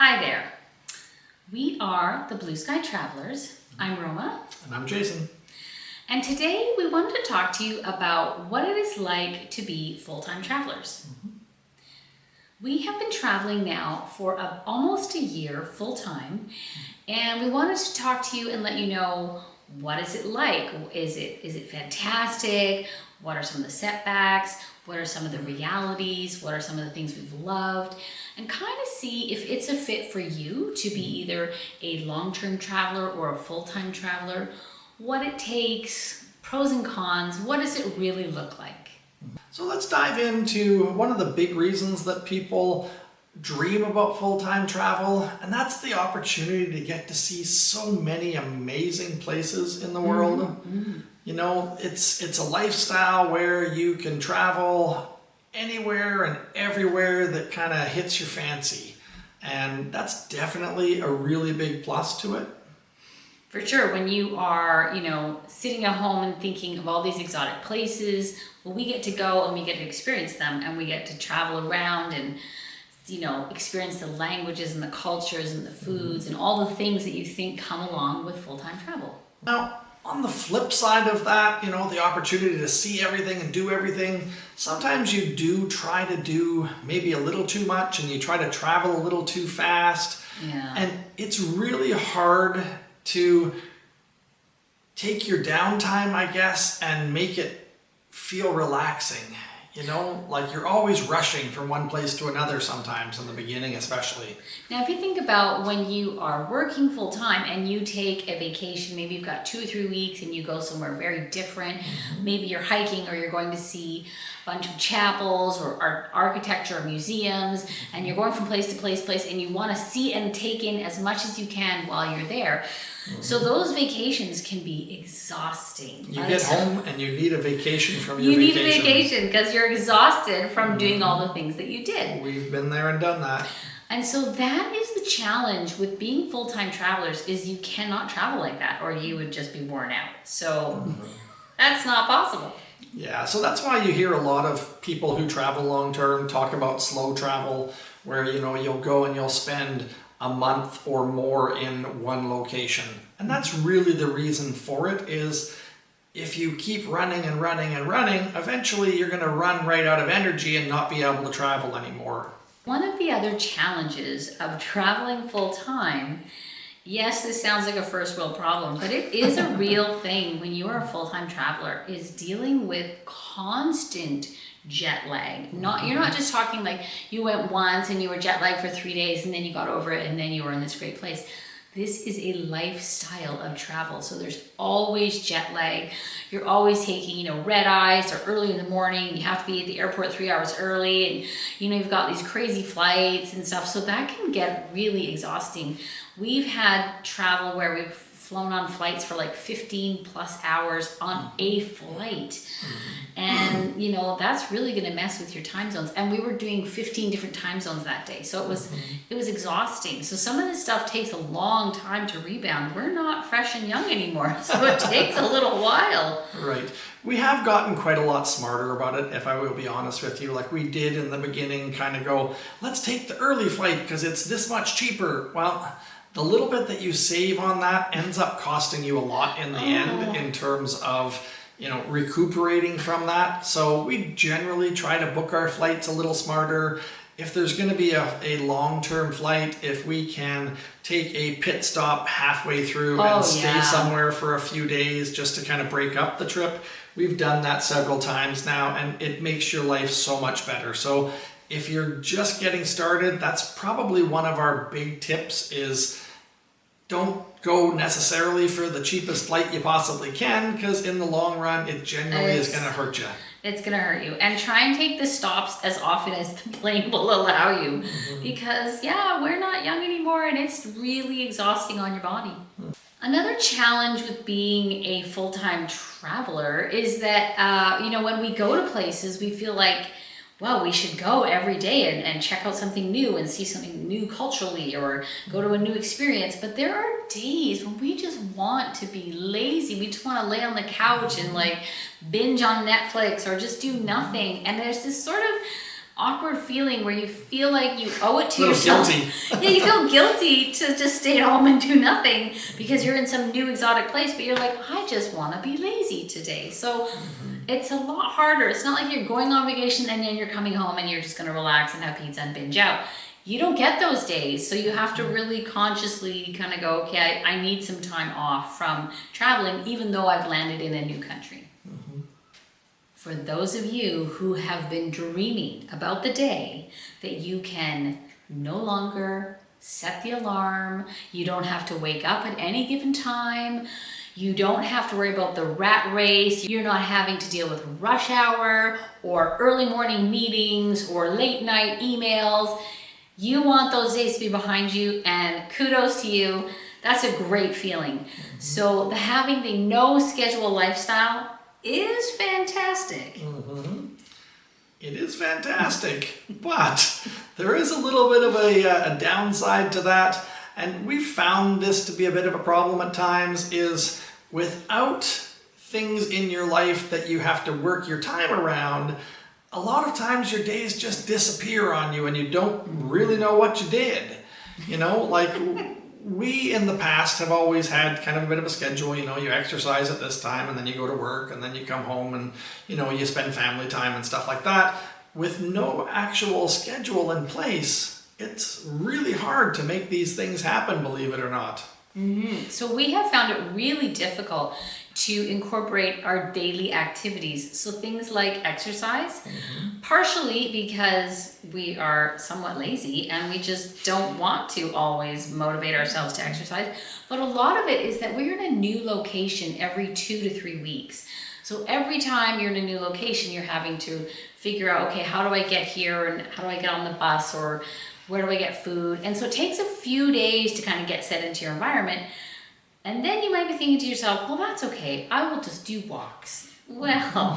Hi there. We are the Blue Sky Travelers. I'm Roma. And I'm Jason. And today we wanted to talk to you about what it is like to be full-time travelers. We have been traveling now for almost a year full-time, and we wanted to talk to you and let you know, what is it like? Is it fantastic? What are some of the setbacks? What are some of the realities? What are some of the things we've loved? And kind of see if it's a fit for you to be either a long-term traveler or a full-time traveler, what it takes, pros and cons, what does it really look like? So let's dive into one of the big reasons that people dream about full-time travel, and that's the opportunity to get to see so many amazing places in the world. Mm-hmm. You know, it's a lifestyle where you can travel anywhere and everywhere that kind of hits your fancy. And that's definitely a really big plus to it. For sure, when you are, sitting at home and thinking of all these exotic places, well, we get to go and we get to experience them, and we get to travel around and, experience the languages and the cultures and the foods and all the things that you think come along with full-time travel. Now, on the flip side of that, the opportunity to see everything and do everything, sometimes you do try to do maybe a little too much and you try to travel a little too fast. Yeah. And it's really hard to take your downtime, I guess, and make it feel relaxing. Like you're always rushing from one place to another sometimes in the beginning, especially. Now, if you think about when you are working full time and you take a vacation, maybe you've got 2 or 3 weeks and you go somewhere very different. Maybe you're hiking or you're going to see a bunch of chapels or architecture or museums, and you're going from place to place and you want to see and take in as much as you can while you're there. So those vacations can be exhausting. You get home and you need a vacation from your vacation. You need a vacation because you're exhausted from doing all the things that you did. We've been there and done that. And so that is the challenge with being full-time travelers, is you cannot travel like that or you would just be worn out. So that's not possible. Yeah, so that's why you hear a lot of people who travel long-term talk about slow travel, where, you'll go and you'll spend a month or more in one location. And that's really the reason for it, is if you keep running and running and running, eventually you're going to run right out of energy and not be able to travel anymore. One of the other challenges of traveling full-time, yes, this sounds like a first world problem, but it is a real thing when you are a full-time traveler, is dealing with constant jet lag. You're not just talking like you went once and you were jet lagged for 3 days and then you got over it and then you were in this great place. This is a lifestyle of travel. So there's always jet lag. You're always taking, red eyes, or early in the morning. You have to be at the airport 3 hours early, and you've got these crazy flights and stuff. So that can get really exhausting. We've had travel where we've flown on flights for like 15 plus hours on a flight. And, that's really going to mess with your time zones. And we were doing 15 different time zones that day. So it was exhausting. So some of this stuff takes a long time to rebound. We're not fresh and young anymore. So it takes a little while. Right. We have gotten quite a lot smarter about it, if I will be honest with you. Like we did in the beginning kind of go, let's take the early flight because it's this much cheaper. Well, the little bit that you save on that ends up costing you a lot in the end in terms of, recuperating from that. So we generally try to book our flights a little smarter. If there's going to be a long-term flight, if we can take a pit stop halfway through and stay somewhere for a few days just to kind of break up the trip, we've done that several times now, and it makes your life so much better. So if you're just getting started, that's probably one of our big tips, is don't go necessarily for the cheapest flight you possibly can, because in the long run, it generally is going to hurt you. It's going to hurt you. And try and take the stops as often as the plane will allow you. Because, we're not young anymore, and it's really exhausting on your body. Another challenge with being a full-time traveler is that, when we go to places, we feel like, well, we should go every day and check out something new and see something new culturally, or go to a new experience. But there are days when we just want to be lazy. We just want to lay on the couch and binge on Netflix or just do nothing. And there's this sort of awkward feeling where you feel like you owe it to A little yourself. guilty. Yeah, you feel guilty to just stay at home and do nothing because you're in some new exotic place, but you're like, I just want to be lazy today. So it's a lot harder. It's not like you're going on vacation and then you're coming home and you're just going to relax and have pizza and binge out. You don't get those days, so you have to really consciously kind of go, okay, I need some time off from traveling, even though I've landed in a new country. For those of you who have been dreaming about the day that you can no longer set the alarm, you don't have to wake up at any given time, you don't have to worry about the rat race, you're not having to deal with rush hour or early morning meetings or late night emails. You want those days to be behind you, and kudos to you. That's a great feeling. So having the no schedule lifestyle is fantastic. It is fantastic, but there is a little bit of a downside to that, and we've found this to be a bit of a problem at times, is without things in your life that you have to work your time around, a lot of times your days just disappear on you and you don't really know what you did. You know, like we in the past have always had kind of a bit of a schedule. You know, you exercise at this time and then you go to work and then you come home and, you know, you spend family time and stuff like that. With no actual schedule in place, it's really hard to make these things happen, believe it or not. So we have found it really difficult to incorporate our daily activities. So things like exercise, partially because we are somewhat lazy and we just don't want to always motivate ourselves to exercise. But a lot of it is that we're in a new location every 2 to 3 weeks. So every time you're in a new location, you're having to figure out, okay, how do I get here and how do I get on the bus, or where do I get food? And so it takes a few days to kind of get set into your environment. And then you might be thinking to yourself, well, that's okay. I will just do walks. Well,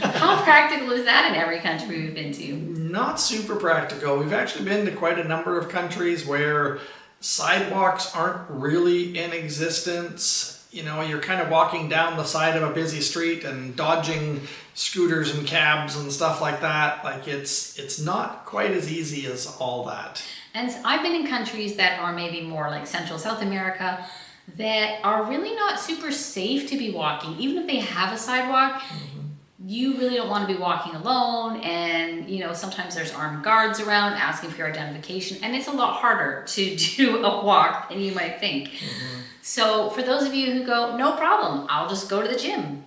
how practical is that in every country we've been to? Not super practical. We've actually been to quite a number of countries where sidewalks aren't really in existence. You know, you're kind of walking down the side of a busy street and dodging scooters and cabs and stuff like that. Like it's not quite as easy as all that. And I've been in countries that are maybe more like Central South America that are really not super safe to be walking. Even if they have a sidewalk, you really don't want to be walking alone. And, you know, sometimes there's armed guards around asking for your identification. And it's a lot harder to do a walk than you might think. So for those of you who go, no problem, I'll just go to the gym.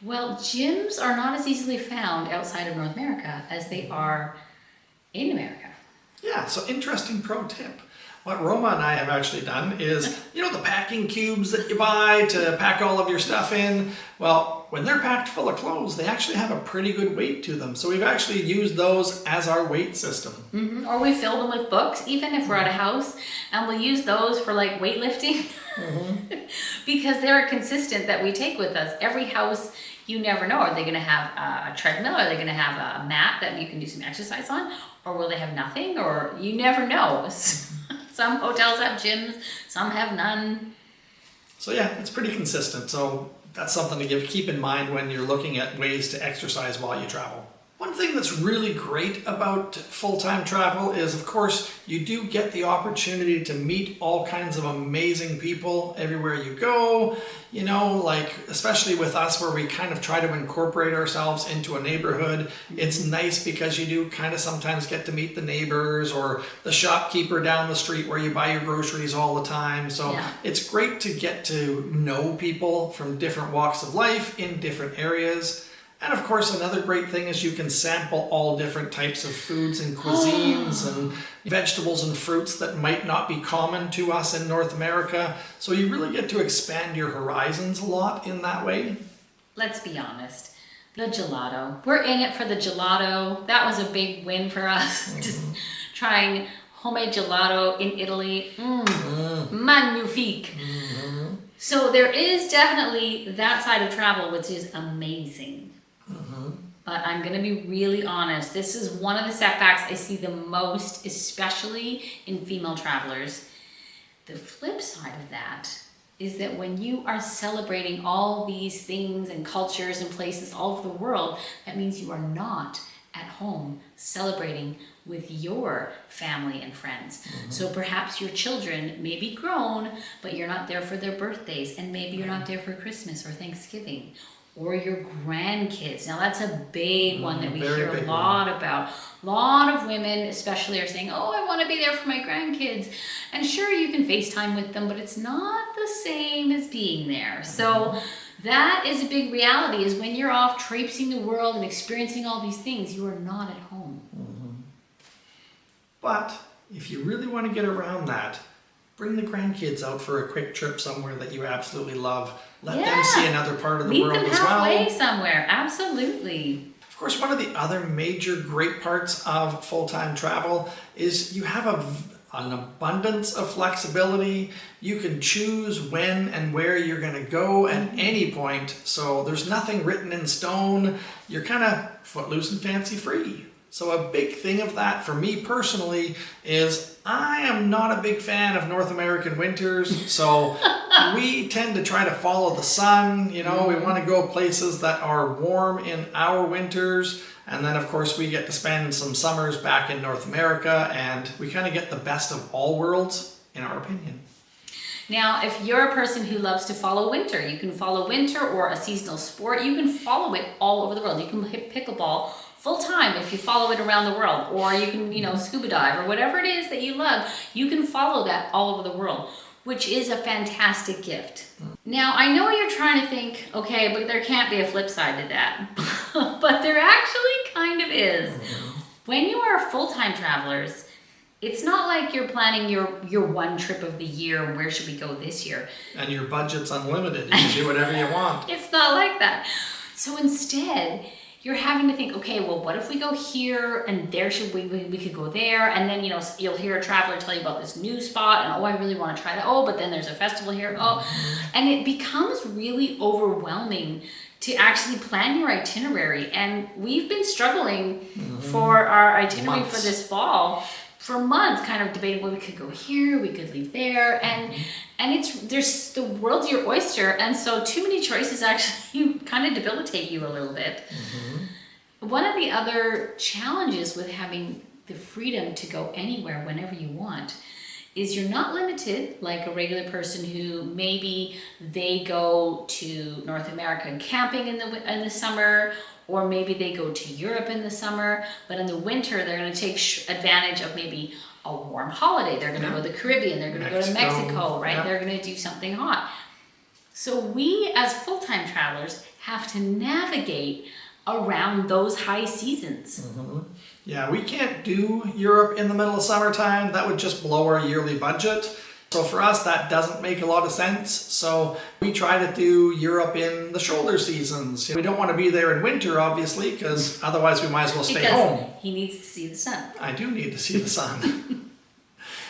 Well, gyms are not as easily found outside of North America as they are in America. Yeah, so interesting pro tip. What Roma and I have actually done is, you know, the packing cubes that you buy to pack all of your stuff in. Well, when they're packed full of clothes, they actually have a pretty good weight to them. So we've actually used those as our weight system. Or we fill them with books, even if we're at a house, and we'll use those for like weightlifting because they're consistent that we take with us. Every house, you never know. Are they going to have a treadmill? Are they going to have a mat that you can do some exercise on? Or will they have nothing? Or you never know. Some hotels have gyms, some have none. So yeah, it's pretty consistent. So that's something to keep in mind when you're looking at ways to exercise while you travel. One thing that's really great about full-time travel is, of course, you do get the opportunity to meet all kinds of amazing people everywhere you go. You know, like, especially with us where we kind of try to incorporate ourselves into a neighborhood, it's nice because you do kind of sometimes get to meet the neighbors or the shopkeeper down the street where you buy your groceries all the time. So it's great to get to know people from different walks of life in different areas. And of course, another great thing is you can sample all different types of foods and cuisines and vegetables and fruits that might not be common to us in North America. So you really get to expand your horizons a lot in that way. Let's be honest. The gelato. We're in it for the gelato. That was a big win for us. Just trying homemade gelato in Italy. Magnifique. So there is definitely that side of travel, which is amazing. But I'm going to be really honest. This is one of the setbacks I see the most, especially in female travelers. The flip side of that is that when you are celebrating all these things and cultures and places all over the world, that means you are not at home celebrating with your family and friends. So perhaps your children may be grown, but you're not there for their birthdays, and maybe you're not there for Christmas or Thanksgiving. Or your grandkids. Now that's a big one that we hear a lot about. A lot of women especially are saying, oh, I want to be there for my grandkids. And sure, you can FaceTime with them, but it's not the same as being there. So that is a big reality, is when you're off traipsing the world and experiencing all these things, you are not at home. But if you really want to get around that, bring the grandkids out for a quick trip somewhere that you absolutely love. Let them see another part of the world as well. Meet them halfway somewhere, absolutely. Of course, one of the other major great parts of full-time travel is you have an abundance of flexibility. You can choose when and where you're going to go at any point. So there's nothing written in stone. You're kind of footloose and fancy free. So a big thing of that for me personally is I am not a big fan of North American winters. So we tend to try to follow the sun. You know, we want to go places that are warm in our winters. And then of course we get to spend some summers back in North America, and we kind of get the best of all worlds in our opinion. Now, if you're a person who loves to follow winter, you can follow winter or a seasonal sport. You can follow it all over the world. You can hit pickleball full time if you follow it around the world, or you can, scuba dive or whatever it is that you love. You can follow that all over the world, which is a fantastic gift. Now, I know you're trying to think, okay, but there can't be a flip side to that. But there actually kind of is. When you are full-time travelers, it's not like you're planning your one trip of the year, where should we go this year? And your budget's unlimited. You can do whatever you want. It's not like that. So instead, you're having to think, okay, well, what if we go here and there, should we could go there, and then you'll hear a traveler tell you about this new spot, and I really want to try that. Oh, but then there's a festival here. And it becomes really overwhelming to actually plan your itinerary. And we've been struggling for our itinerary for this fall for months, kind of debating, well, we could go here, we could leave there, and there's the world's your oyster, and so too many choices actually kind of debilitate you a little bit. One of the other challenges with having the freedom to go anywhere whenever you want is you're not limited like a regular person who maybe they go to North America camping in the summer, or maybe they go to Europe in the summer, but in the winter they're going to take advantage of maybe a warm holiday. They're going to go to the Caribbean, they're going to go to Mexico, right? Yeah. They're going to do something hot. So we as full-time travelers have to navigate around those high seasons. Yeah, we can't do Europe in the middle of summertime. That would just blow our yearly budget. So for us, that doesn't make a lot of sense. So we try to do Europe in the shoulder seasons. We don't want to be there in winter, obviously, because otherwise we might as well stay home. He needs to see the sun. I do need to see the sun.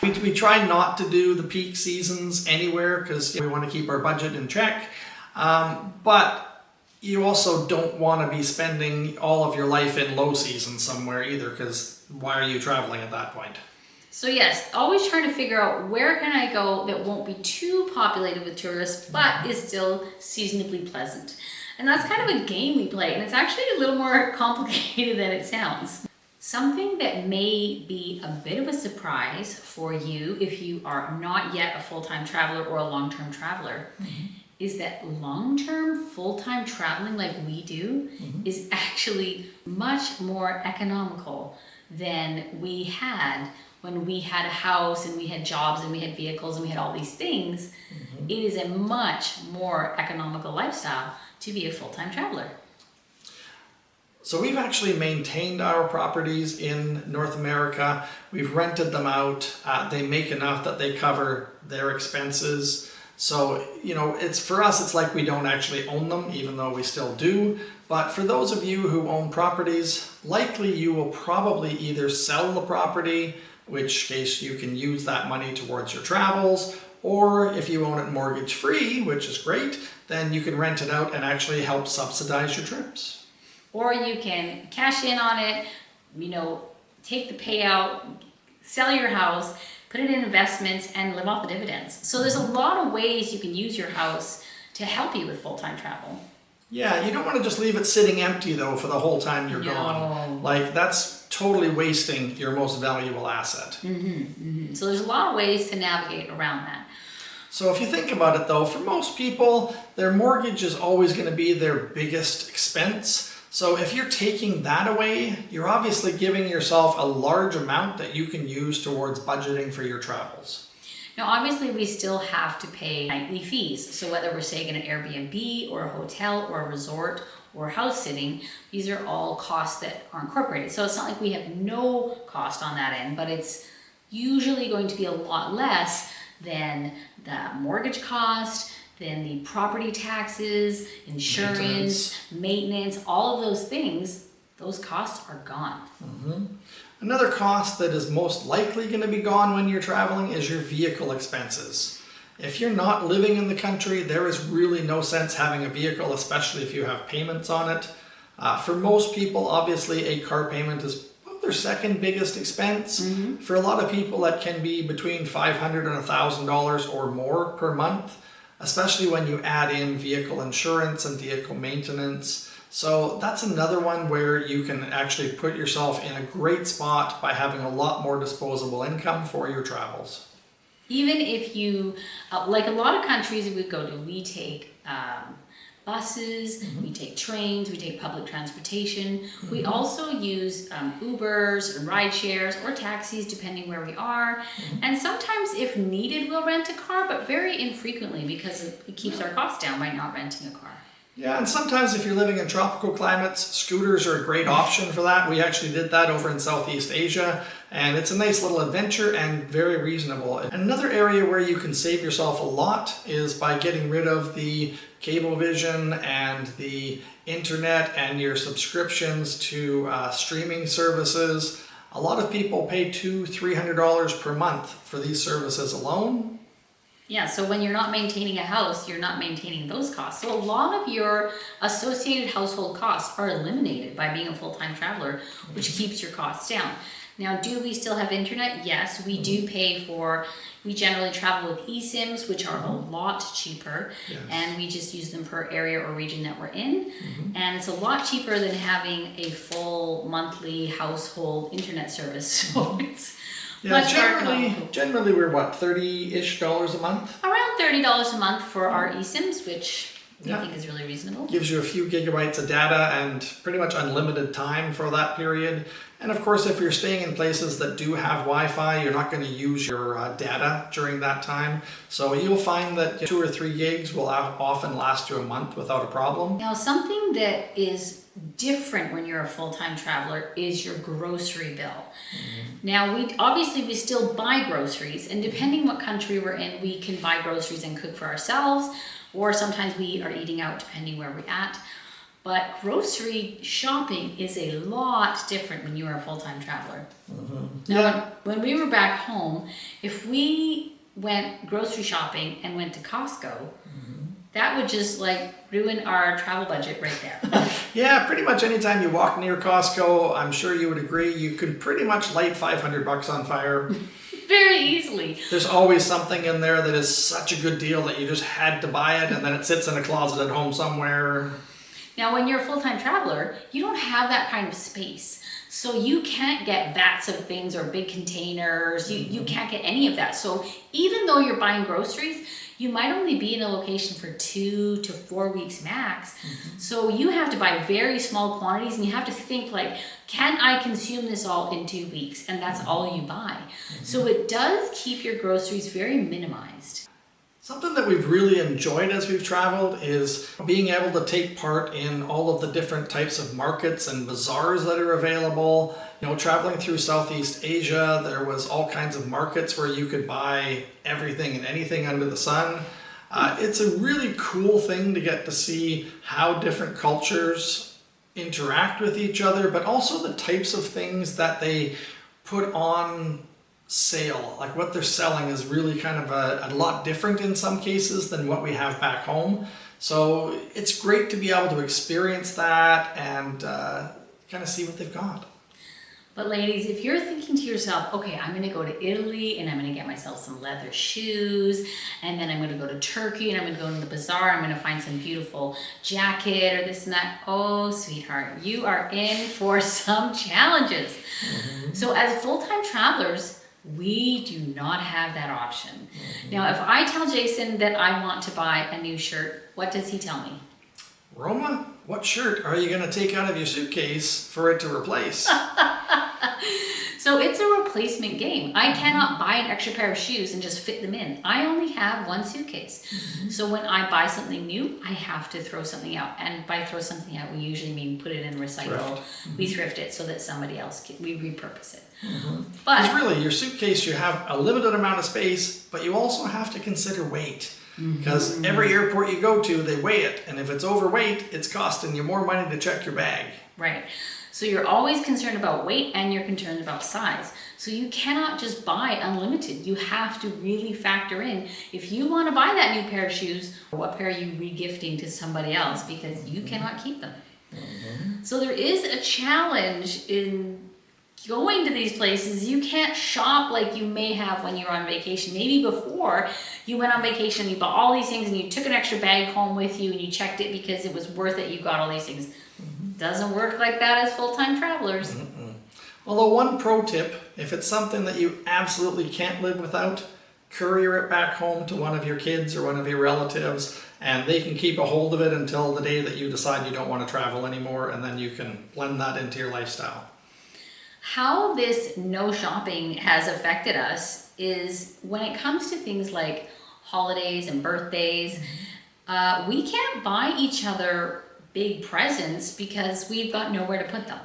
We try not to do the peak seasons anywhere because we want to keep our budget in check. But you also don't want to be spending all of your life in low season somewhere either, because why are you traveling at that point? So yes, always trying to figure out where can I go that won't be too populated with tourists, but is still seasonably pleasant. And that's kind of a game we play, and it's actually a little more complicated than it sounds. Something that may be a bit of a surprise for you if you are not yet a full-time traveler or a long-term traveler is that long-term full-time traveling like we do is actually much more economical than we had when we had a house and we had jobs and we had vehicles and we had all these things. It is a much more economical lifestyle to be a full-time traveler. So we've actually maintained our properties in North America. We've rented them out. They make enough that they cover their expenses. So, it's for us, it's like we don't actually own them, even though we still do. But for those of you who own properties, likely you will probably either sell the property, which case you can use that money towards your travels, or if you own it mortgage free, which is great, then you can rent it out and actually help subsidize your trips. Or you can cash in on it, take the payout, sell your house, put it in investments, and live off the dividends. So there's a lot of ways you can use your house to help you with full-time travel. Yeah, you don't want to just leave it sitting empty though for the whole time you're gone. Like that's totally wasting your most valuable asset. So there's a lot of ways to navigate around that. So if you think about it though, for most people, their mortgage is always going to be their biggest expense. So if you're taking that away, you're obviously giving yourself a large amount that you can use towards budgeting for your travels. Now, obviously, we still have to pay nightly fees. So whether we're staying in an Airbnb or a hotel or a resort or house sitting, these are all costs that are incorporated. So it's not like we have no cost on that end, but it's usually going to be a lot less than the mortgage cost, than the property taxes, insurance, maintenance, all of those things. Those costs are gone. Another cost that is most likely going to be gone when you're traveling is your vehicle expenses. If you're not living in the country, there is really no sense having a vehicle, especially if you have payments on it. For most people, obviously, a car payment is their second biggest expense. For a lot of people, that can be between $500 and $1,000 or more per month, especially when you add in vehicle insurance and vehicle maintenance. So that's another one where you can actually put yourself in a great spot by having a lot more disposable income for your travels. Even if you, like a lot of countries we go to, we take buses, we take trains, we take public transportation. We also use Ubers and ride shares or taxis depending where we are. And sometimes if needed, we'll rent a car, but very infrequently because it keeps our costs down by not renting a car. Yeah, and sometimes if you're living in tropical climates, scooters are a great option for that. We actually did that over in Southeast Asia, and it's a nice little adventure and very reasonable. Another area where you can save yourself a lot is by getting rid of the Cablevision and the internet and your subscriptions to streaming services. A lot of people pay $200-300 per month for these services alone. Yeah, so when you're not maintaining a house, you're not maintaining those costs. So a lot of your associated household costs are eliminated by being a full-time traveler, which keeps your costs down. Now, do we still have internet? Yes, we do pay for, we generally travel with eSIMs, which are a lot cheaper, and we just use them per area or region that we're in. And it's a lot cheaper than having a full monthly household internet service. So it's generally we're what, $30-ish a month? Around $30 a month for our eSIMs, which I think is really reasonable. Gives you a few gigabytes of data and pretty much unlimited time for that period. And of course, if you're staying in places that do have Wi-Fi, you're not going to use your data during that time. So you'll find that 2 or 3 gigs will often last you a month without a problem. Now, something that is different when you're a full-time traveler is your grocery bill. Now, we still buy groceries, and depending what country we're in, we can buy groceries and cook for ourselves, or sometimes we are eating out depending where we're at. But grocery shopping is a lot different when you are a full-time traveler. Now, when we were back home, if we went grocery shopping and went to Costco, that would just ruin our travel budget right there. Yeah, pretty much anytime you walk near Costco, I'm sure you would agree, you could pretty much light $500 on fire. Very easily. There's always something in there that is such a good deal that you just had to buy it, and then it sits in a closet at home somewhere. Now, when you're a full-time traveler, you don't have that kind of space. So you can't get vats of things or big containers. You can't get any of that. So even though you're buying groceries, you might only be in a location for 2 to 4 weeks max. So you have to buy very small quantities, and you have to think can I consume this all in 2 weeks? And that's all you buy. So it does keep your groceries very minimized. Something that we've really enjoyed as we've traveled is being able to take part in all of the different types of markets and bazaars that are available. You know, traveling through Southeast Asia, there was all kinds of markets where you could buy everything and anything under the sun. It's a really cool thing to get to see how different cultures interact with each other, but also the types of things that they put on sale. Like what they're selling is really kind of a lot different in some cases than what we have back home. So it's great to be able to experience that and kind of see what they've got. But ladies, if you're thinking to yourself, okay, I'm gonna go to Italy and I'm gonna get myself some leather shoes, and then I'm gonna go to Turkey and I'm gonna go to the bazaar, I'm gonna find some beautiful jacket or this and that. Oh, sweetheart, you are in for some challenges. So as full-time travelers, we do not have that option. Now, if I tell Jason that I want to buy a new shirt, what does he tell me? Roma, what shirt are you going to take out of your suitcase for it to replace? So it's a replacement game. I cannot buy an extra pair of shoes and just fit them in. I only have one suitcase. So when I buy something new, I have to throw something out. And by throw something out, we usually mean put it in recycle. We thrift it so that somebody else can, we repurpose it. But Because really, your suitcase, you have a limited amount of space, but you also have to consider weight. Because every airport you go to, they weigh it. And if it's overweight, it's costing you more money to check your bag. right. So you're always concerned about weight and you're concerned about size. So you cannot just buy unlimited. You have to really factor in, if you want to buy that new pair of shoes, what pair are you regifting to somebody else, because you cannot keep them. So there is a challenge in going to these places. You can't shop like you may have when you're on vacation. Maybe before you went on vacation, you bought all these things and you took an extra bag home with you and you checked it because it was worth it. You got all these things. Doesn't work like that as full-time travelers. Although one pro tip, if it's something that you absolutely can't live without, courier it back home to one of your kids or one of your relatives, and they can keep a hold of it until the day that you decide you don't want to travel anymore, and then you can blend that into your lifestyle. How this no shopping has affected us is when it comes to things like holidays and birthdays, we can't buy each other big presents because we've got nowhere to put them.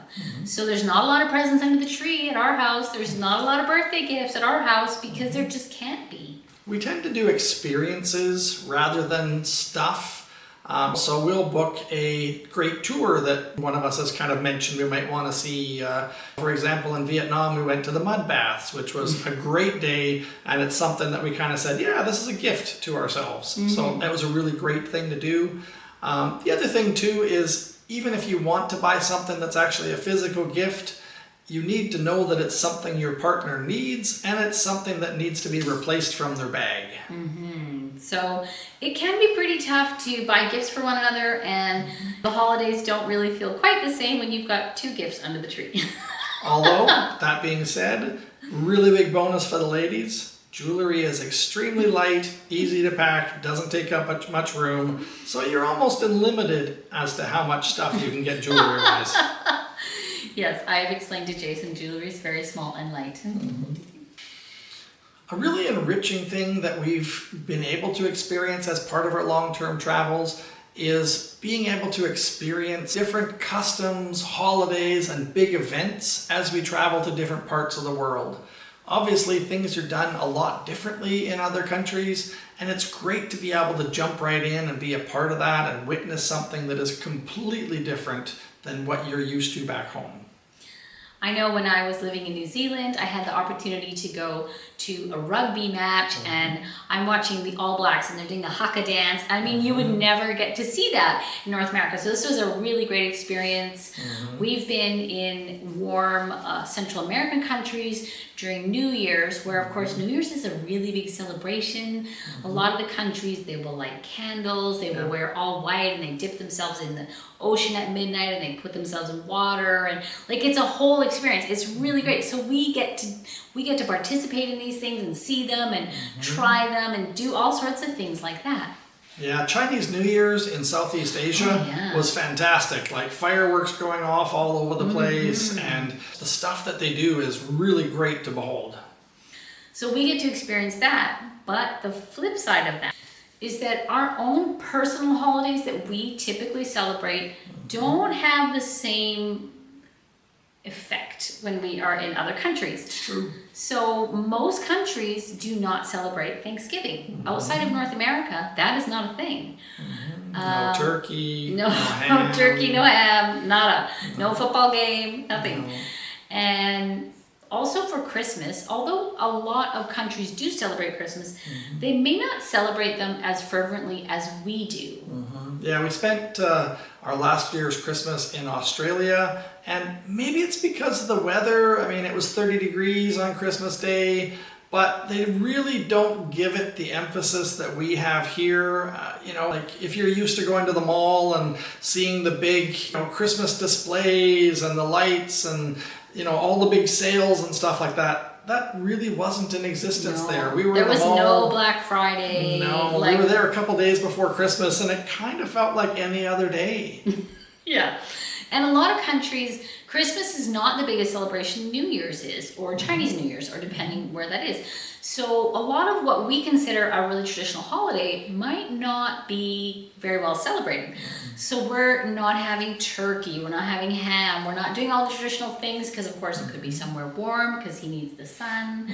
So there's not a lot of presents under the tree at our house. There's not a lot of birthday gifts at our house because there just can't be. We tend to do experiences rather than stuff. So we'll book a great tour that one of us has kind of mentioned we might want to see. For example, in Vietnam, we went to the mud baths, which was a great day. And it's something that we kind of said, yeah, this is a gift to ourselves. So that was a really great thing to do. The other thing too is, even if you want to buy something that's actually a physical gift, you need to know that it's something your partner needs and it's something that needs to be replaced from their bag. So it can be pretty tough to buy gifts for one another, and the holidays don't really feel quite the same when you've got two gifts under the tree. Although, that being said, really big bonus for the ladies. Jewelry is extremely light, easy to pack, doesn't take up much room, so you're almost unlimited as to how much stuff you can get jewelry-wise. Yes, I have explained to Jason, jewelry is very small and light. A really enriching thing that we've been able to experience as part of our long-term travels is being able to experience different customs, holidays, and big events as we travel to different parts of the world. Obviously, things are done a lot differently in other countries, and it's great to be able to jump right in and be a part of that and witness something that is completely different than what you're used to back home. I know when I was living in New Zealand, I had the opportunity to go to a rugby match, and I'm watching the All Blacks and they're doing the haka dance. I mean, you would never get to see that in North America. So this was a really great experience. We've been in warm Central American countries during New Year's, where of course New Year's is a really big celebration. A lot of the countries, they will light candles, they will wear all white, and they dip themselves in the ocean at midnight and they put themselves in water, and like it's a whole experience. It's really great. So we get to participate in these things and see them and try them and do all sorts of things like that. Yeah, Chinese New Year's in Southeast Asia was fantastic. Like fireworks going off all over the place, and the stuff that they do is really great to behold. So we get to experience that, but the flip side of that is that our own personal holidays that we typically celebrate don't have the same effect when we are in other countries. It's true. So most countries do not celebrate Thanksgiving. Outside of North America, that is not a thing. No turkey, No, no ham. no turkey, no ham, nada. No football game, nothing. No. And also for Christmas, although a lot of countries do celebrate Christmas, they may not celebrate them as fervently as we do. Yeah, we spent our last year's Christmas in Australia, and maybe it's because of the weather. I mean, it was 30 degrees on Christmas Day, but they really don't give it the emphasis that we have here. Like if you're used to going to the mall and seeing the big, Christmas displays and the lights and, all the big sales and stuff like that, that really wasn't in existence there. We were there in the was mall. no Black Friday. No, we were there a couple days before Christmas, and it kind of felt like any other day. Yeah. And a lot of countries, Christmas is not the biggest celebration. New Year's is, or Chinese New Year's, or depending where that is. So a lot of what we consider a really traditional holiday might not be very well celebrated. So we're not having turkey, we're not having ham, we're not doing all the traditional things because of course it could be somewhere warm because he needs the sun.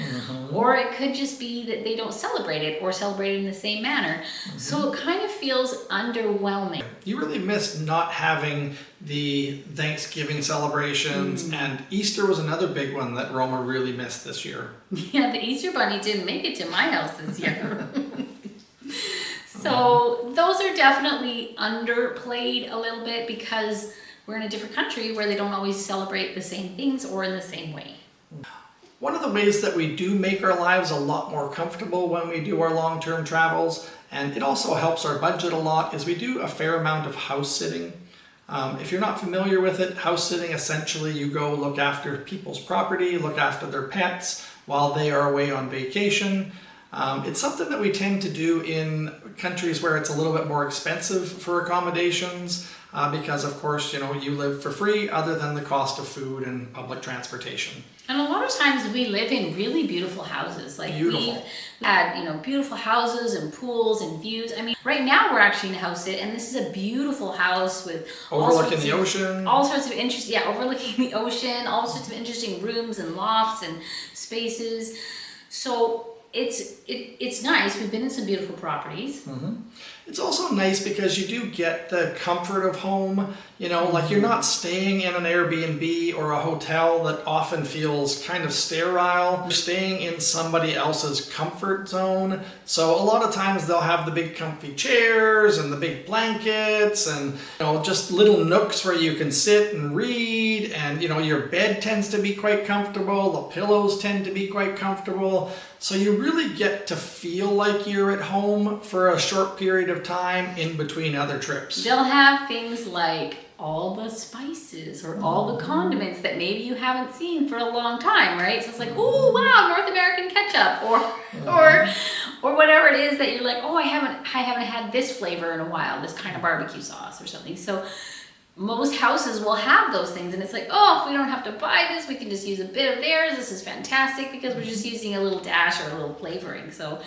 Or it could just be that they don't celebrate it or celebrate it in the same manner. So it kind of feels underwhelming. You really missed not having the Thanksgiving celebrations, and Easter was another big one that Roma really missed this year. Yeah, the Easter Bunny didn't make it to my house this year. So those are definitely underplayed a little bit because we're in a different country where they don't always celebrate the same things or in the same way. One of the ways that we do make our lives a lot more comfortable when we do our long-term travels, and it also helps our budget a lot, is we do a fair amount of house sitting. If you're not familiar with it, house sitting, essentially you go look after people's property, look after their pets while they are away on vacation. It's something that we tend to do in countries where it's a little bit more expensive for accommodations because of course, you live for free other than the cost of food and public transportation. And a lot of times we live in really beautiful houses. Like we've had, beautiful houses and pools and views. I mean, right now we're actually in a house sit, and this is a beautiful house with overlooking the ocean. All sorts of overlooking the ocean, all sorts of interesting rooms and lofts and spaces. So it's nice. We've been in some beautiful properties. It's also nice because you do get the comfort of home, like you're not staying in an Airbnb or a hotel that often feels kind of sterile. You're staying in somebody else's comfort zone. So a lot of times they'll have the big comfy chairs and the big blankets and, just little nooks where you can sit and read, and, your bed tends to be quite comfortable. The pillows tend to be quite comfortable. So you really get to feel like you're at home for a short period of time in between other trips. They'll have things like all the spices or all the condiments that maybe you haven't seen for a long time, right? So it's like, oh wow, North American ketchup or whatever it is that you're like, oh, I haven't had this flavor in a while, this kind of barbecue sauce or something. So most houses will have those things, and it's like, oh, if we don't have to buy this, we can just use a bit of theirs. This is fantastic because we're just using a little dash or a little flavoring. So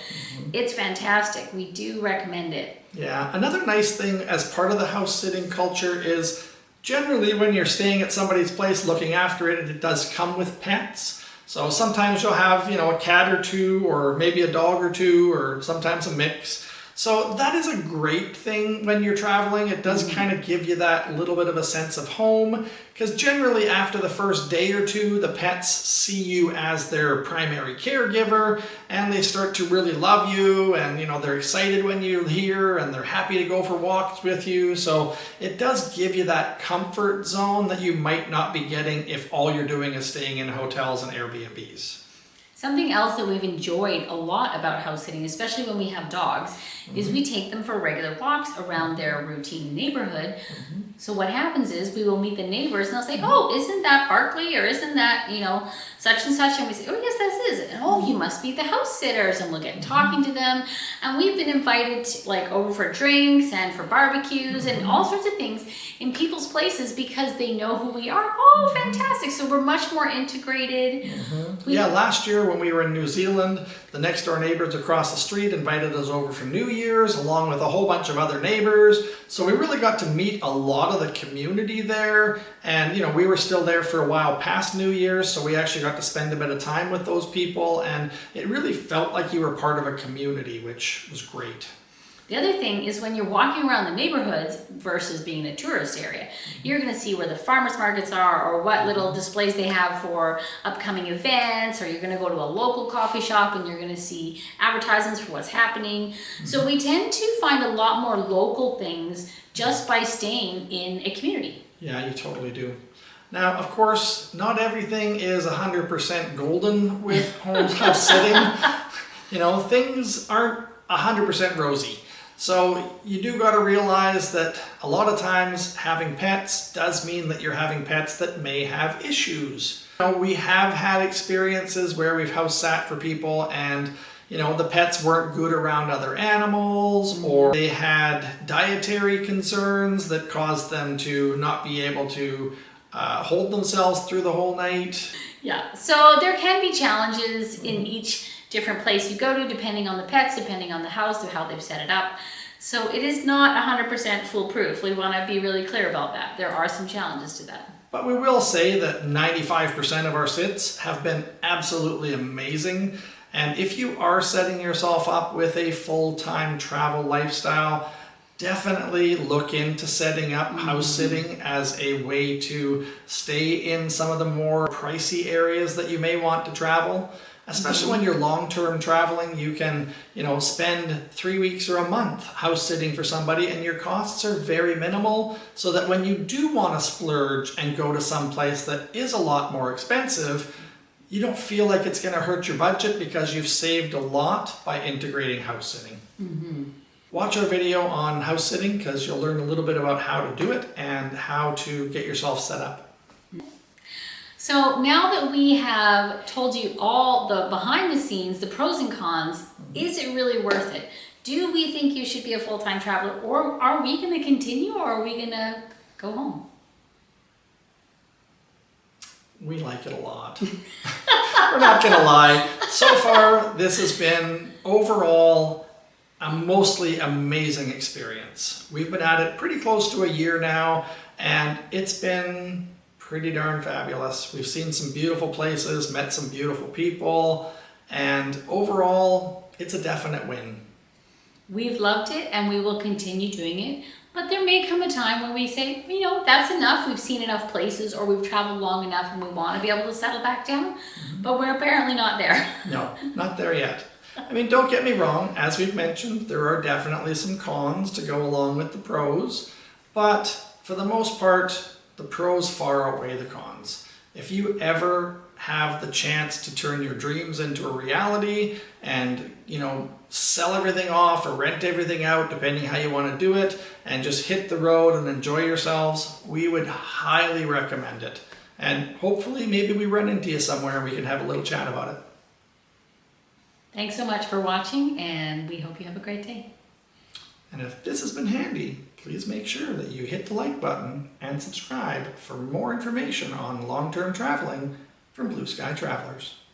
it's fantastic. We do recommend it. Yeah, another nice thing as part of the house sitting culture is generally when you're staying at somebody's place looking after it, it does come with pets. So sometimes you'll have, a cat or two, or maybe a dog or two, or sometimes a mix. So that is a great thing when you're traveling. It does kind of give you that little bit of a sense of home, because generally after the first day or two, the pets see you as their primary caregiver, and they start to really love you, and they're excited when you're here, and they're happy to go for walks with you. So it does give you that comfort zone that you might not be getting if all you're doing is staying in hotels and Airbnbs. Something else that we've enjoyed a lot about house sitting, especially when we have dogs, is we take them for regular walks around their routine neighborhood. So what happens is we will meet the neighbors and they'll say, oh, isn't that Barkley, or isn't that, such and such? And we say, oh yes, this is it. And oh, you must be the house sitters. And we'll get talking to them. And we've been invited to, over for drinks and for barbecues and all sorts of things in people's places because they know who we are. Oh, fantastic. So we're much more integrated. Yeah, last year when we were in New Zealand, the next door neighbors across the street invited us over for New Year's along with a whole bunch of other neighbors. So we really got to meet a lot of the community there, and we were still there for a while past New Year's, so we actually got to spend a bit of time with those people, and it really felt like you were part of a community, which was great. The other thing is when you're walking around the neighborhoods versus being in a tourist area, you're going to see where the farmers markets are or what little displays they have for upcoming events, or you're going to go to a local coffee shop and you're going to see advertisements for what's happening. So we tend to find a lot more local things just by staying in a community. Yeah, you totally do. Now, of course, not everything is 100% golden with house sitting. You know, things aren't 100% rosy. So you do got to realize that a lot of times having pets does mean that you're having pets that may have issues. You know, we have had experiences where we've house sat for people and the pets weren't good around other animals, or they had dietary concerns that caused them to not be able to hold themselves through the whole night. Yeah, so there can be challenges in each different place you go to, depending on the pets, depending on the house, or how they've set it up. So it is not 100% foolproof. We want to be really clear about that. There are some challenges to that. But we will say that 95% of our sits have been absolutely amazing. And if you are setting yourself up with a full-time travel lifestyle, definitely look into setting up house sitting as a way to stay in some of the more pricey areas that you may want to travel. Especially when you're long-term traveling, you can, spend 3 weeks or a month house sitting for somebody and your costs are very minimal, so that when you do want to splurge and go to some place that is a lot more expensive, you don't feel like it's going to hurt your budget because you've saved a lot by integrating house sitting. Watch our video on house sitting because you'll learn a little bit about how to do it and how to get yourself set up. So now that we have told you all the behind the scenes, the pros and cons, is it really worth it? Do we think you should be a full-time traveler, or are we going to continue, or are we going to go home? We like it a lot. We're not going to lie. So far, this has been overall a mostly amazing experience. We've been at it pretty close to a year now, and it's been pretty darn fabulous. We've seen some beautiful places, met some beautiful people, and overall, it's a definite win. We've loved it and we will continue doing it, but there may come a time when we say, that's enough, we've seen enough places, or we've traveled long enough and we want to be able to settle back down, but we're apparently not there. No, not there yet. I mean, don't get me wrong, as we've mentioned, there are definitely some cons to go along with the pros, but for the most part, the pros far outweigh the cons. If you ever have the chance to turn your dreams into a reality and, sell everything off or rent everything out, depending how you want to do it, and just hit the road and enjoy yourselves, we would highly recommend it. And hopefully maybe we run into you somewhere and we can have a little chat about it. Thanks so much for watching, and we hope you have a great day. And if this has been handy, please make sure that you hit the like button and subscribe for more information on long-term traveling from Blue Sky Travelers.